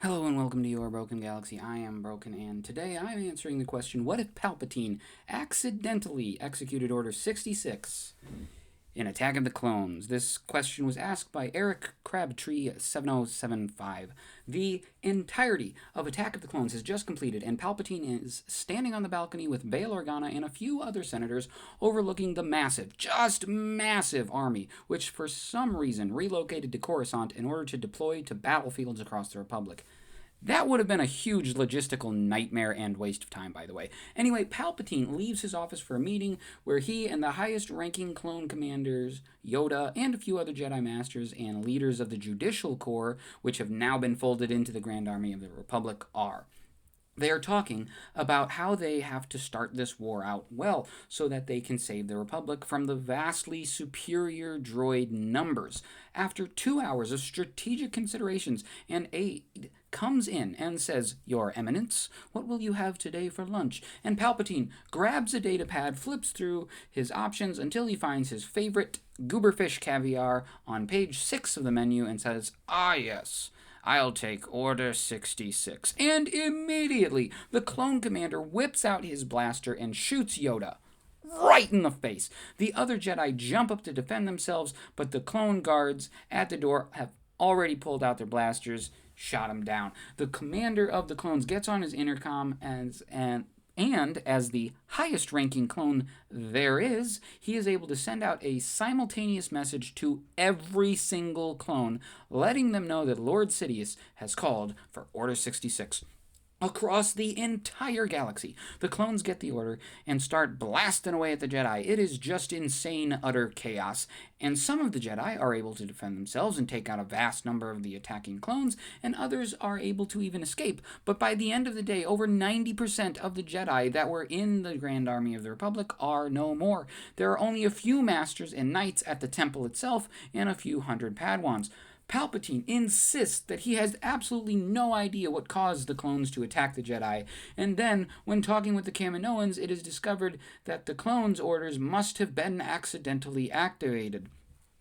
Hello and welcome to Your Broken Galaxy. I am Broken, and today I'm answering the question, what if Palpatine accidentally executed Order 66 in Attack of the Clones? This question was asked by Eric Crabtree7075. The entirety of Attack of the Clones has just completed, and Palpatine is standing on the balcony with Bail Organa and a few other senators overlooking the massive, just massive army, which for some reason relocated to Coruscant in order to deploy to battlefields across the Republic. That would have been a huge logistical nightmare and waste of time, by the way. Anyway, Palpatine leaves his office for a meeting where he and the highest ranking clone commanders, Yoda, and a few other Jedi Masters and leaders of the Judicial Corps, which have now been folded into the Grand Army of the Republic, are. They are talking about how they have to start this war out well so that they can save the Republic from the vastly superior droid numbers. After 2 hours of strategic considerations, an aide comes in and says, "Your Eminence, what will you have today for lunch?" And Palpatine grabs a data pad, flips through his options until he finds his favorite gooberfish caviar on page 6 of the menu and says, "Ah, yes. I'll take Order 66. And immediately, the clone commander whips out his blaster and shoots Yoda right in the face. The other Jedi jump up to defend themselves, but the clone guards at the door have already pulled out their blasters, shot him down. The commander of the clones gets on his intercom and as the highest ranking clone there is, he is able to send out a simultaneous message to every single clone, letting them know that Lord Sidious has called for Order 66. Across the entire galaxy, the clones get the order and start blasting away at the Jedi. It is just insane, utter chaos. And some of the Jedi are able to defend themselves and take out a vast number of the attacking clones, and others are able to even escape. But by the end of the day, over 90% of the Jedi that were in the Grand Army of the Republic are no more. There are only a few Masters and Knights at the temple itself, and a few hundred Padwans. Palpatine insists that he has absolutely no idea what caused the clones to attack the Jedi, and then, when talking with the Kaminoans, it is discovered that the clones' orders must have been accidentally activated.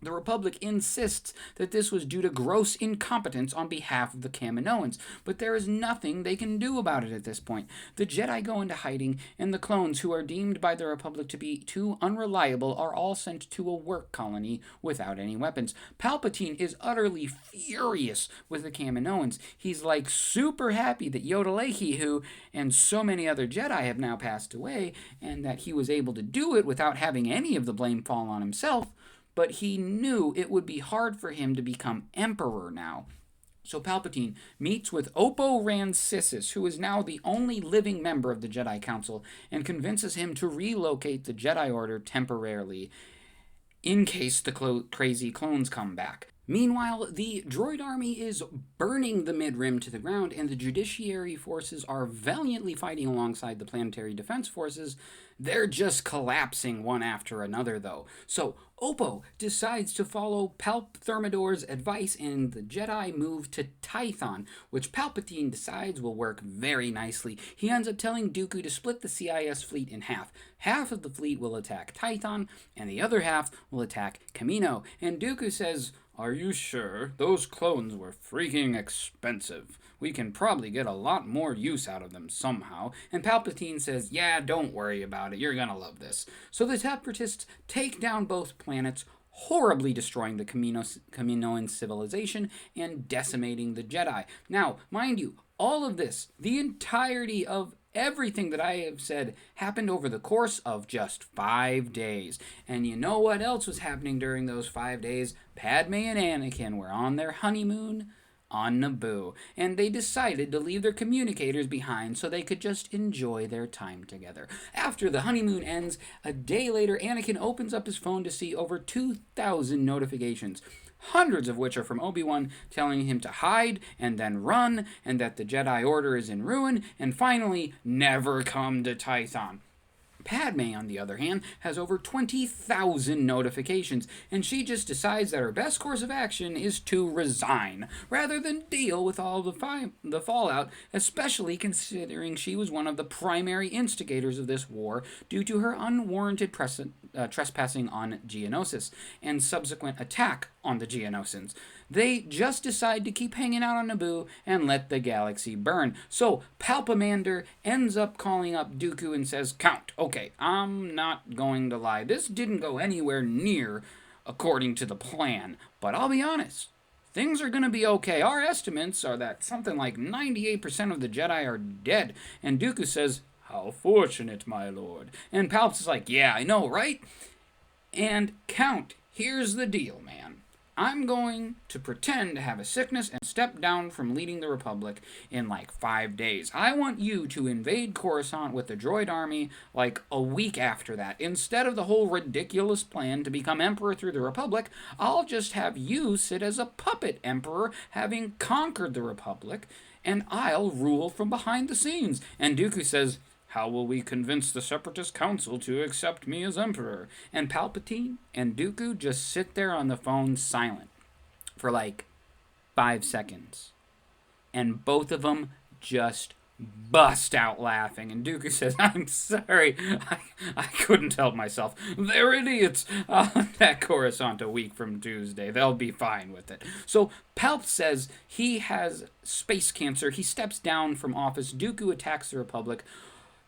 The Republic insists that this was due to gross incompetence on behalf of the Kaminoans, but there is nothing they can do about it at this point. The Jedi go into hiding, and the clones, who are deemed by the Republic to be too unreliable, are all sent to a work colony without any weapons. Palpatine is utterly furious with the Kaminoans. He's like super happy that Yodalehi, who and so many other Jedi have now passed away, and that he was able to do it without having any of the blame fall on himself. But he knew it would be hard for him to become emperor now. So Palpatine meets with Oppo Rancisis, who is now the only living member of the Jedi Council, and convinces him to relocate the Jedi Order temporarily, in case the crazy clones come back. Meanwhile, the droid army is burning the mid-rim to the ground, and the judiciary forces are valiantly fighting alongside the planetary defense forces. They're just collapsing one after another, though. So Oppo decides to follow Palp Thermidor's advice, and the Jedi move to Tython, which Palpatine decides will work very nicely. He ends up telling Dooku to split the CIS fleet in half. Half of the fleet will attack Tython, and the other half will attack Kamino. And Dooku says, "Are you sure? Those clones were freaking expensive. We can probably get a lot more use out of them somehow." And Palpatine says, "Yeah, don't worry about it. You're gonna love this." So the Separatists take down both planets, horribly destroying the Kaminoan civilization and decimating the Jedi. Now, mind you, all of this, the entirety of everything that I have said, happened over the course of just 5 days. And you know what else was happening during those 5 days? Padme and Anakin were on their honeymoon on Naboo, and they decided to leave their communicators behind so they could just enjoy their time together. After the honeymoon ends, a day later, Anakin opens up his phone to see over 2,000 notifications, hundreds of which are from Obi-Wan telling him to hide and then run, and that the Jedi Order is in ruin, and finally, never come to Tython. Padme, on the other hand, has over 20,000 notifications, and she just decides that her best course of action is to resign, rather than deal with all the fallout, especially considering she was one of the primary instigators of this war due to her unwarranted trespassing on Geonosis and subsequent attack on the Geonosians. They just decide to keep hanging out on Naboo and let the galaxy burn. So Palpamander ends up calling up Dooku and says, Count, okay, I'm not going to lie. This didn't go anywhere near according to the plan, but I'll be honest. Things are going to be okay. Our estimates are that something like 98% of the Jedi are dead. And Dooku says, how fortunate, my lord. And Palps is like, yeah, I know, right? And Count, here's the deal, man. I'm going to pretend to have a sickness and step down from leading the Republic in like 5 days. I want you to invade Coruscant with the droid army like a week after that. Instead of the whole ridiculous plan to become Emperor through the Republic, I'll just have you sit as a puppet Emperor having conquered the Republic, and I'll rule from behind the scenes. And Dooku says, how will we convince the Separatist Council to accept me as Emperor? And Palpatine and Dooku just sit there on the phone silent for like 5 seconds. And both of them just bust out laughing. And Dooku says, I'm sorry, I couldn't help myself. They're idiots. I'll attack Coruscant a week from Tuesday. They'll be fine with it. So Palp says he has space cancer. He steps down from office. Dooku attacks the Republic.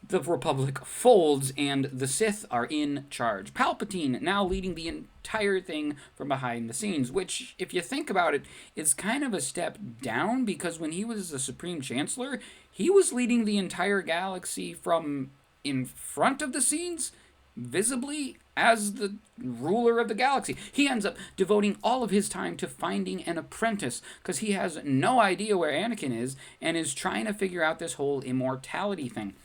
The Republic folds, and the Sith are in charge. Palpatine now leading the entire thing from behind the scenes, which, if you think about it, is kind of a step down, because when he was the Supreme Chancellor, he was leading the entire galaxy from in front of the scenes, visibly, as the ruler of the galaxy. He ends up devoting all of his time to finding an apprentice, because he has no idea where Anakin is, and is trying to figure out this whole immortality thing.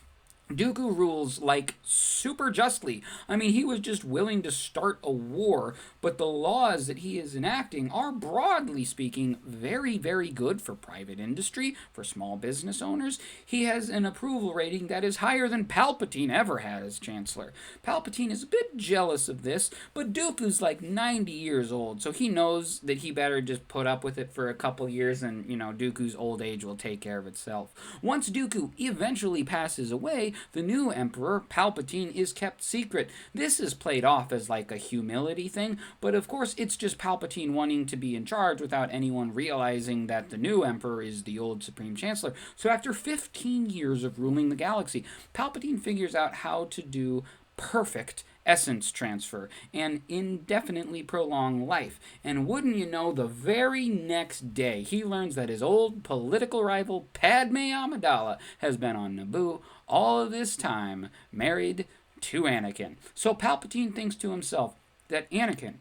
Dooku rules, like, super justly. I mean, he was just willing to start a war, but the laws that he is enacting are, broadly speaking, very, very good for private industry, for small business owners. He has an approval rating that is higher than Palpatine ever had as Chancellor. Palpatine is a bit jealous of this, but Dooku's like 90 years old, so he knows that he better just put up with it for a couple years, and, Dooku's old age will take care of itself. Once Dooku eventually passes away, the new Emperor, Palpatine, is kept secret. This is played off as like a humility thing, but of course it's just Palpatine wanting to be in charge without anyone realizing that the new Emperor is the old Supreme Chancellor. So after 15 years of ruling the galaxy, Palpatine figures out how to do perfect essence transfer and indefinitely prolong life. And wouldn't you know, the very next day, he learns that his old political rival, Padme Amidala, has been on Naboo all of this time, married to Anakin. So Palpatine thinks to himself that Anakin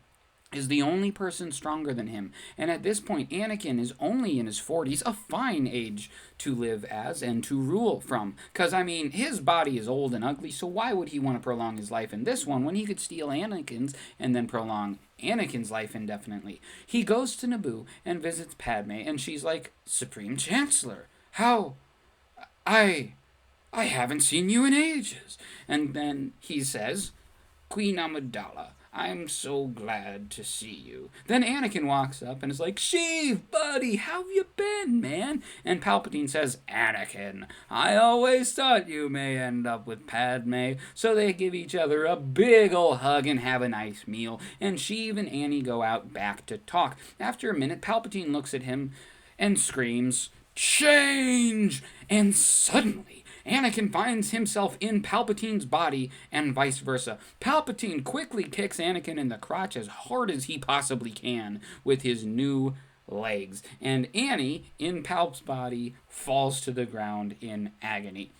is the only person stronger than him. And at this point, Anakin is only in his 40s, a fine age to live as and to rule from. Because, his body is old and ugly, so why would he want to prolong his life in this one when he could steal Anakin's and then prolong Anakin's life indefinitely? He goes to Naboo and visits Padme, and she's like, Supreme Chancellor, how? I haven't seen you in ages. And then he says, Queen Amidala, I'm so glad to see you. Then Anakin walks up and is like, Sheev, buddy, how have you been, man? And Palpatine says, Anakin, I always thought you may end up with Padme. So they give each other a big ol' hug and have a nice meal. And Sheev and Annie go out back to talk. After a minute, Palpatine looks at him and screams, Change! And suddenly, Anakin finds himself in Palpatine's body, and vice versa. Palpatine quickly kicks Anakin in the crotch as hard as he possibly can with his new legs, and Annie, in Palp's body, falls to the ground in agony.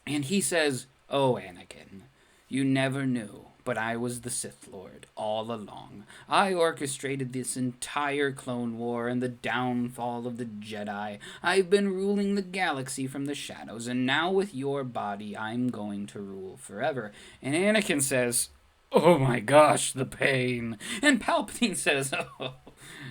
And he says, Oh, Anakin, you never knew, but I was the Sith Lord all along. I orchestrated this entire Clone War and the downfall of the Jedi. I've been ruling the galaxy from the shadows, and now with your body, I'm going to rule forever. And Anakin says, Oh my gosh, the pain. And Palpatine says,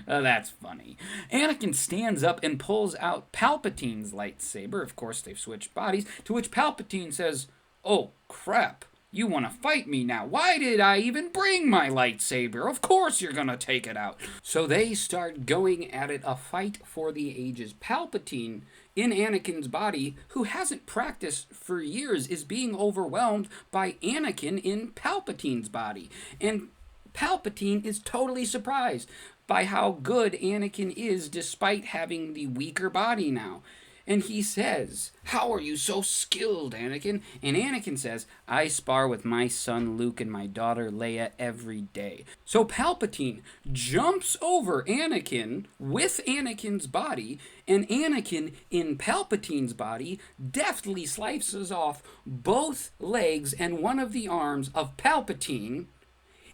that's funny. Anakin stands up and pulls out Palpatine's lightsaber. Of course, they've switched bodies, to which Palpatine says, Oh, crap. You want to fight me now? Why did I even bring my lightsaber? Of course you're gonna take it out. So they start going at it, a fight for the ages. Palpatine, in Anakin's body, who hasn't practiced for years, is being overwhelmed by Anakin in Palpatine's body. And Palpatine is totally surprised by how good Anakin is despite having the weaker body now. And he says, "How are you so skilled, Anakin?" And Anakin says, "I spar with my son Luke and my daughter Leia every day." So Palpatine jumps over Anakin with Anakin's body, and Anakin in Palpatine's body deftly slices off both legs and one of the arms of Palpatine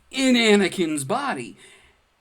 in Anakin's body.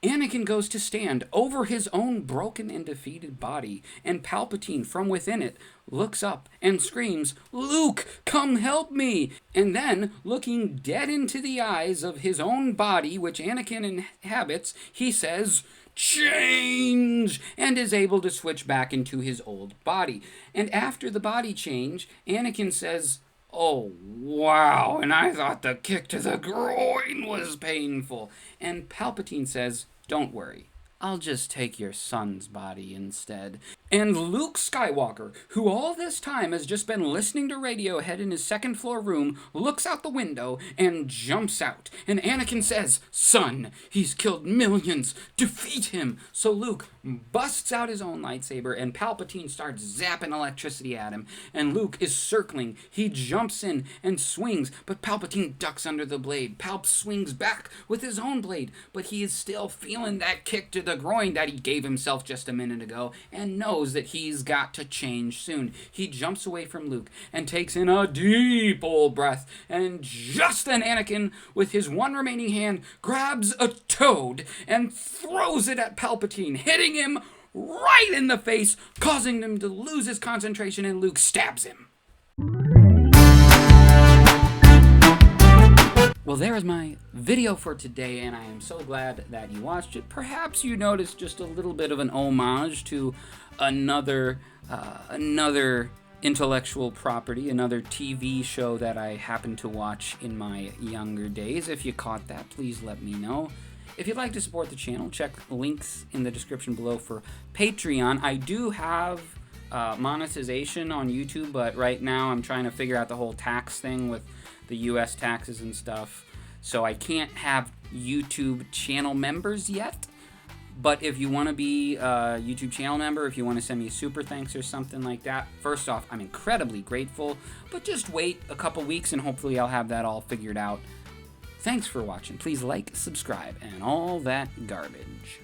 Anakin goes to stand over his own broken and defeated body, and Palpatine from within it looks up and screams, "Luke, come help me!" And then, looking dead into the eyes of his own body, which Anakin inhabits, he says, "Change!" and is able to switch back into his old body. And after the body change, Anakin says, "Oh, wow, and I thought the kick to the groin was painful." And Palpatine says, "Don't worry, I'll just take your son's body instead." And Luke Skywalker, who all this time has just been listening to Radiohead in his second floor room, looks out the window and jumps out. And Anakin says, "Son, he's killed millions. Defeat him." So Luke busts out his own lightsaber, and Palpatine starts zapping electricity at him. And Luke is circling. He jumps in and swings, but Palpatine ducks under the blade. Palp swings back with his own blade, but he is still feeling that kick to the groin that he gave himself just a minute ago, and knows that he's got to change soon. He jumps away from Luke and takes in a deep old breath, and just then Anakin, with his one remaining hand, grabs a toad and throws it at Palpatine, hitting him right in the face, causing him to lose his concentration, and Luke stabs him. Well, there is my video for today, and I am so glad that you watched it. Perhaps you noticed just a little bit of an homage to another intellectual property, another TV show that I happened to watch in my younger days. If you caught that, please let me know. If you'd like to support the channel, check links in the description below for Patreon. I do have monetization on YouTube, but right now I'm trying to figure out the whole tax thing with the US taxes and stuff, so I can't have YouTube channel members yet. But if you want to be a YouTube channel member, if you want to send me a super thanks or something like that, first off, I'm incredibly grateful, but just wait a couple weeks and hopefully I'll have that all figured out. Thanks for watching. Please like, subscribe, and all that garbage.